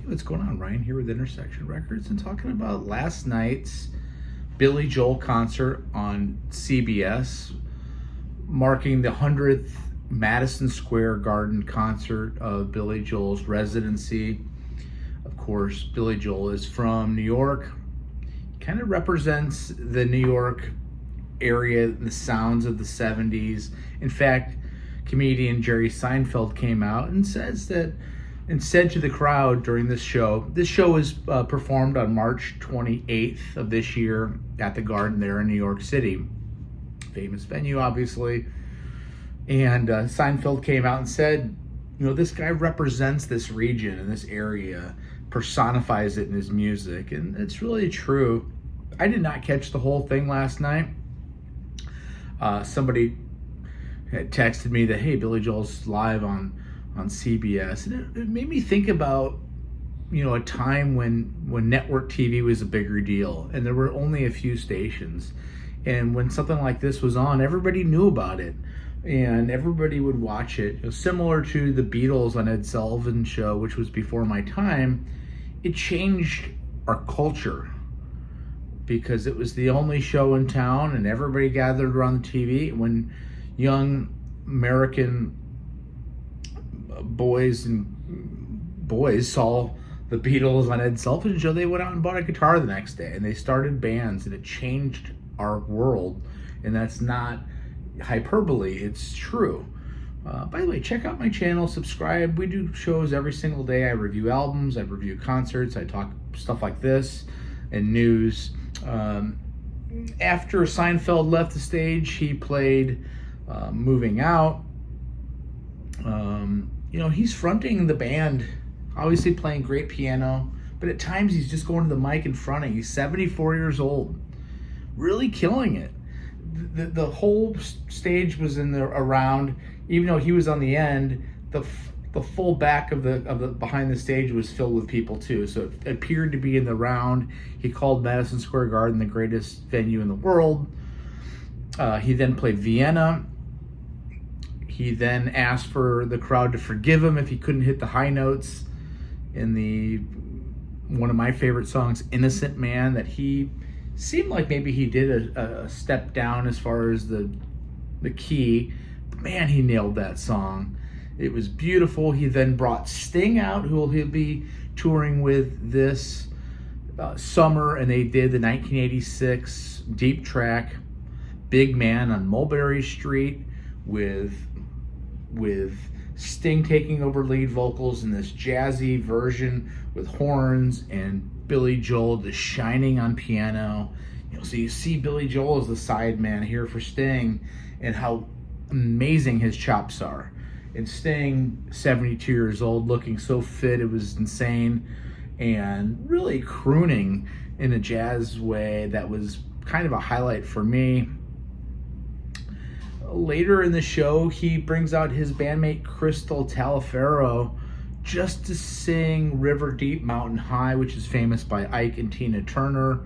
What's going on? Ryan here with Intersection Records and talking about last night's Billy Joel concert on CBS, marking the 100th Madison Square Garden concert of Billy Joel's residency. Of course, Billy Joel is from New York, kind of represents the New York area, the sounds of the 70s. In fact, comedian Jerry Seinfeld came out and said to the crowd during this show was performed on March 28th of this year at the Garden there in New York City. Famous venue, obviously. And Seinfeld came out and said, this guy represents this region and this area, personifies it in his music. And it's really true. I did not catch the whole thing last night. Somebody had texted me that, hey, Billy Joel's live on CBS, and it made me think about a time when network TV was a bigger deal and there were only a few stations, and when something like this was on, everybody knew about it and everybody would watch it. Similar to the Beatles on Ed Sullivan's show, which was before my time. It changed our culture because it was the only show in town and everybody gathered around the TV. When young American boys saw the Beatles on Ed Sullivan's show, they went out and bought a guitar the next day and they started bands, and it changed our world. And that's not hyperbole, it's true. By the way, check out my channel, subscribe. We do shows every single day. I review albums, I review concerts, I talk stuff like this and news. After Seinfeld left the stage, he played Moving Out. He's fronting the band, obviously playing great piano, but at times he's just going to the mic and fronting. He's 74 years old, really killing it. The whole stage was around, even though he was on the end, the full back of the behind the stage was filled with people too. So it appeared to be in the round. He called Madison Square Garden the greatest venue in the world. He then played Vienna. He then asked for the crowd to forgive him if he couldn't hit the high notes in one of my favorite songs, Innocent Man, that he seemed like maybe he did a step down as far as the key. But man, he nailed that song. It was beautiful. He then brought Sting out, who he'll be touring with this summer, and they did the 1986 deep track Big Man on Mulberry Street with Sting taking over lead vocals in this jazzy version with horns and Billy Joel just shining on piano. So you see Billy Joel as the side man here for Sting and how amazing his chops are. And Sting, 72 years old, looking so fit, it was insane, and really crooning in a jazz way that was kind of a highlight for me. Later in the show, he brings out his bandmate Crystal Taliaferro just to sing River Deep Mountain High, which is famous by Ike and Tina Turner,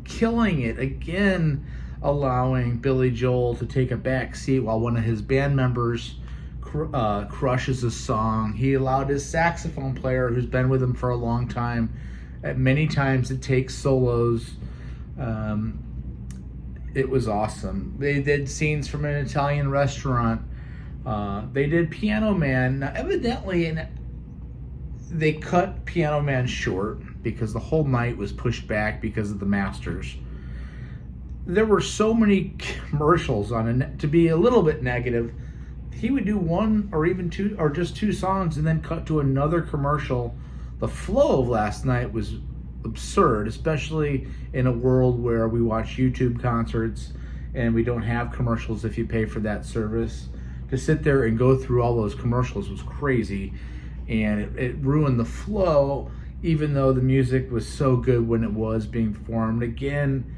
killing it again, allowing Billy Joel to take a back seat while one of his band members crushes a song. He allowed his saxophone player, who's been with him for a long time, at many times to take solos. It was awesome. They did scenes from an Italian restaurant. They did Piano Man. Now, evidently, they cut Piano Man short because the whole night was pushed back because of the Masters. There were so many commercials on it. To be a little bit negative, he would do one or even two or just two songs and then cut to another commercial. The flow of last night was absurd, especially in a world where we watch YouTube concerts and we don't have commercials if you pay for that service. To sit there and go through all those commercials was crazy, and it ruined the flow, even though the music was so good when it was being performed. Again,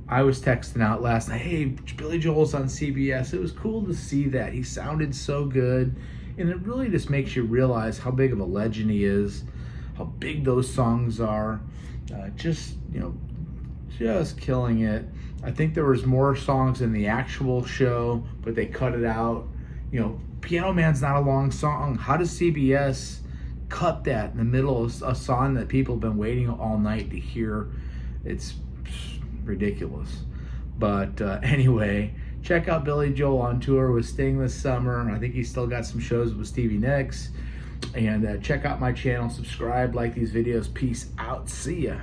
I was texting out last night, hey, Billy Joel's on CBS. It was cool to see that. He sounded so good, and it really just makes you realize how big of a legend he is, how big those songs are. Just killing it. I think there was more songs in the actual show, but they cut it out. Piano Man's not a long song. How does CBS cut that in the middle of a song that people have been waiting all night to hear. It's ridiculous. But anyway, check out Billy Joel on tour with Sting this summer. I think he's still got some shows with Stevie Nicks. And check out my channel, subscribe, like these videos. Peace out. See ya.